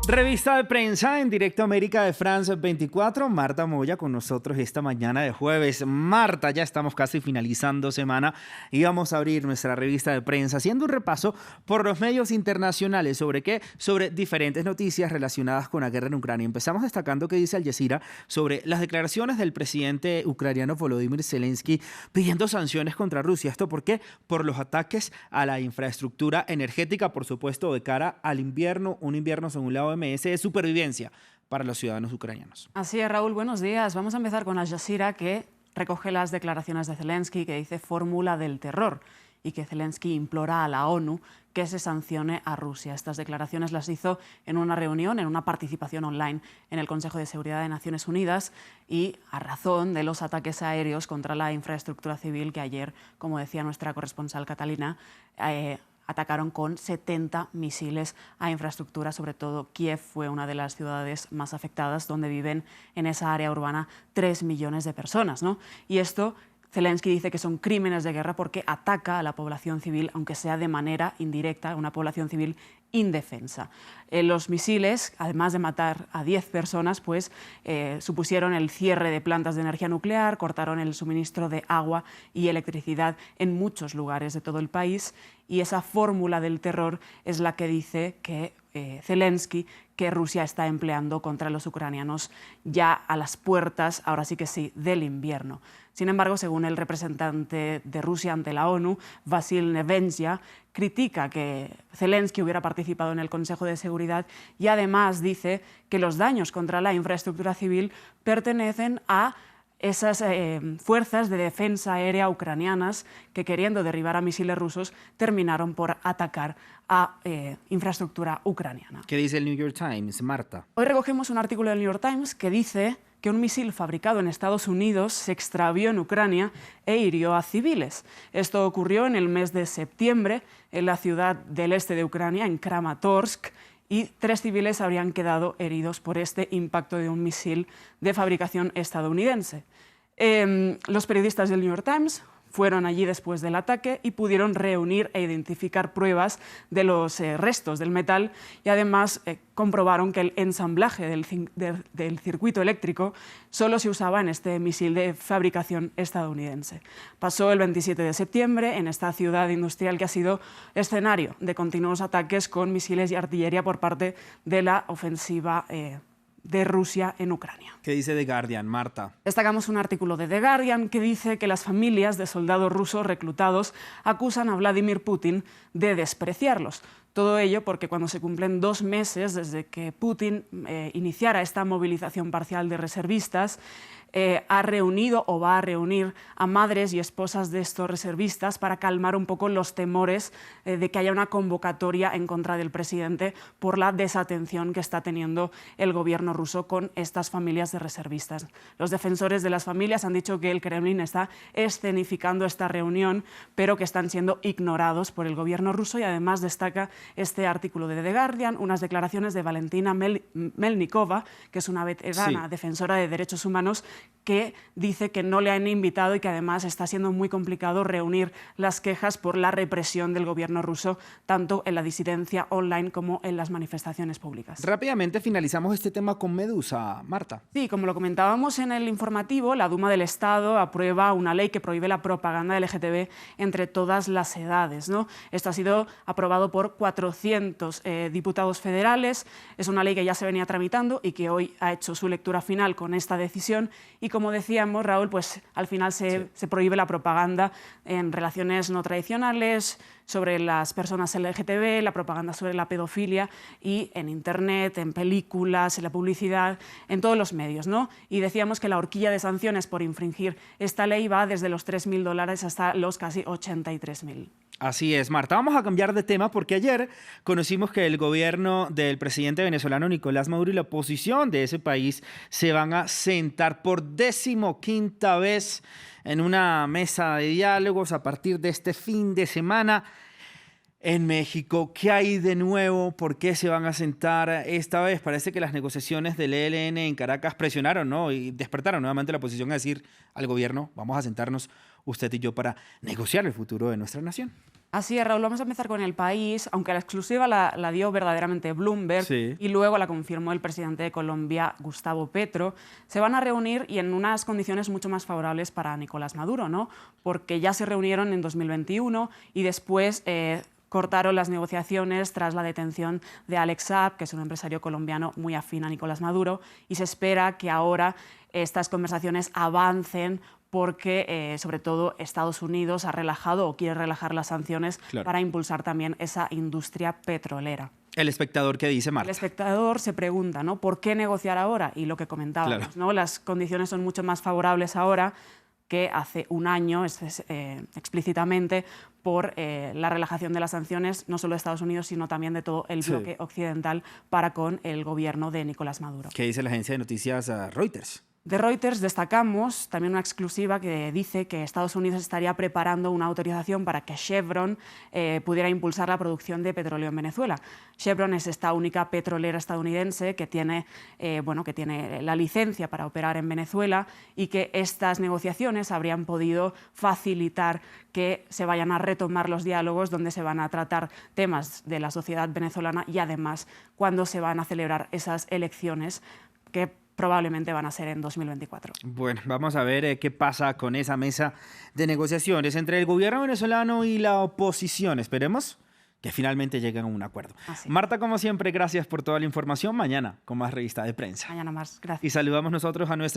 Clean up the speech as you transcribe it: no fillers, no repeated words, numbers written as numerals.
Revista de prensa en directo América de France 24. Marta Moya con nosotros esta mañana de jueves. Marta, ya estamos casi finalizando semana y vamos a abrir nuestra revista de prensa haciendo un repaso por los medios internacionales. ¿Sobre qué? Sobre diferentes noticias relacionadas con la guerra en Ucrania. Empezamos destacando que dice Al Jazeera sobre las declaraciones del presidente ucraniano Volodymyr Zelensky pidiendo sanciones contra Rusia. ¿Esto por qué? Por los ataques a la infraestructura energética, por supuesto, de cara al invierno. Un invierno, según la OMS, de supervivencia para los ciudadanos ucranianos. Así es, Raúl, buenos días. Vamos a empezar con Al Jazeera, que recoge las declaraciones de Zelensky, que dice fórmula del terror, y que Zelensky implora a la ONU que se sancione a Rusia. Estas declaraciones las hizo en una reunión, en una participación online en el Consejo de Seguridad de Naciones Unidas y a razón de los ataques aéreos contra la infraestructura civil que ayer, como decía nuestra corresponsal Catalina, atacaron con 70 misiles a infraestructura. Sobre todo Kiev fue una de las ciudades más afectadas, donde viven en esa área urbana 3 millones de personas, ¿no? Y esto, Zelensky dice que son crímenes de guerra porque ataca a la población civil, aunque sea de manera indirecta, una población civil indefensa. Los misiles, además de matar a 10 personas, pues supusieron el cierre de plantas de energía nuclear, cortaron el suministro de agua y electricidad en muchos lugares de todo el país, y esa fórmula del terror es la que dice que Zelensky, que Rusia está empleando contra los ucranianos ya a las puertas, ahora sí que sí, del invierno. Sin embargo, según el representante de Rusia ante la ONU, Vasil Nevensia, critica que Zelensky hubiera participado en el Consejo de Seguridad y además dice que los daños contra la infraestructura civil pertenecen a esas fuerzas de defensa aérea ucranianas que, queriendo derribar a misiles rusos, terminaron por atacar a infraestructura ucraniana. ¿Qué dice el New York Times, Marta? Hoy recogemos un artículo del New York Times que dice que un misil fabricado en Estados Unidos se extravió en Ucrania e hirió a civiles. Esto ocurrió en el mes de septiembre en la ciudad del este de Ucrania, en Kramatorsk, y 3 civiles habrían quedado heridos por este impacto de un misil de fabricación estadounidense. Los periodistas del New York Times fueron allí después del ataque y pudieron reunir e identificar pruebas de los restos del metal, y además comprobaron que el ensamblaje del circuito eléctrico solo se usaba en este misil de fabricación estadounidense. Pasó el 27 de septiembre en esta ciudad industrial que ha sido escenario de continuos ataques con misiles y artillería por parte de la ofensiva de Rusia en Ucrania. ¿Qué dice The Guardian, Marta? Destacamos un artículo de The Guardian que dice que las familias de soldados rusos reclutados acusan a Vladimir Putin de despreciarlos. Todo ello porque cuando se cumplen 2 meses desde que Putin iniciara esta movilización parcial de reservistas, ha reunido o va a reunir a madres y esposas de estos reservistas para calmar un poco los temores de que haya una convocatoria en contra del presidente por la desatención que está teniendo el gobierno ruso con estas familias de reservistas. Los defensores de las familias han dicho que el Kremlin está escenificando esta reunión, pero que están siendo ignorados por el gobierno ruso, y además destaca este artículo de The Guardian unas declaraciones de Valentina Melnikova, que es una veterana defensora de derechos humanos, que dice que no le han invitado y que además está siendo muy complicado reunir las quejas por la represión del gobierno ruso, tanto en la disidencia online como en las manifestaciones públicas. Rápidamente finalizamos este tema con Medusa, Marta. Sí, como lo comentábamos en el informativo, la Duma del Estado aprueba una ley que prohíbe la propaganda LGTB entre todas las edades, ¿no? Esto ha sido aprobado por 400 diputados federales. Es una ley que ya se venía tramitando y que hoy ha hecho su lectura final con esta decisión. Y como decíamos, Raúl, pues al final se prohíbe la propaganda en relaciones no tradicionales, sobre las personas LGTB, la propaganda sobre la pedofilia, y en Internet, en películas, en la publicidad, en todos los medios, ¿no? Y decíamos que la horquilla de sanciones por infringir esta ley va desde los $3.000 hasta los casi 83.000. Así es, Marta. Vamos a cambiar de tema porque ayer conocimos que el gobierno del presidente venezolano Nicolás Maduro y la oposición de ese país se van a sentar por 15ª vez en una mesa de diálogos a partir de este fin de semana en México. ¿Qué hay de nuevo? ¿Por qué se van a sentar esta vez? Parece que las negociaciones del ELN en Caracas presionaron, ¿no? Y despertaron nuevamente la oposición a decir al gobierno: vamos a sentarnos usted y yo para negociar el futuro de nuestra nación. Así es, Raúl, vamos a empezar con El País, aunque la exclusiva la dio verdaderamente Bloomberg Sí. y luego la confirmó el presidente de Colombia, Gustavo Petro. Se van a reunir y en unas condiciones mucho más favorables para Nicolás Maduro, ¿no? Porque ya se reunieron en 2021 y después cortaron las negociaciones tras la detención de Alex Saab, que es un empresario colombiano muy afín a Nicolás Maduro, y se espera que ahora estas conversaciones avancen porque, sobre todo, Estados Unidos ha relajado o quiere relajar las sanciones para impulsar también esa industria petrolera. El espectador, ¿qué dice, Marta? El espectador se pregunta, ¿no? ¿Por qué negociar ahora? Y lo que comentábamos, ¿no? Las condiciones son mucho más favorables ahora que hace un año, explícitamente, por la relajación de las sanciones, no solo de Estados Unidos, sino también de todo el bloque occidental para con el gobierno de Nicolás Maduro. ¿Qué dice la agencia de noticias Reuters? De Reuters destacamos también una exclusiva que dice que Estados Unidos estaría preparando una autorización para que Chevron pudiera impulsar la producción de petróleo en Venezuela. Chevron es esta única petrolera estadounidense que tiene la licencia para operar en Venezuela y que estas negociaciones habrían podido facilitar que se vayan a retomar los diálogos donde se van a tratar temas de la sociedad venezolana y además cuando se van a celebrar esas elecciones que probablemente van a ser en 2024. Bueno, vamos a ver qué pasa con esa mesa de negociaciones entre el gobierno venezolano y la oposición. Esperemos que finalmente lleguen a un acuerdo. Marta, como siempre, gracias por toda la información. Mañana con más Revista de Prensa. Mañana más. Gracias. Y saludamos nosotros a nuestra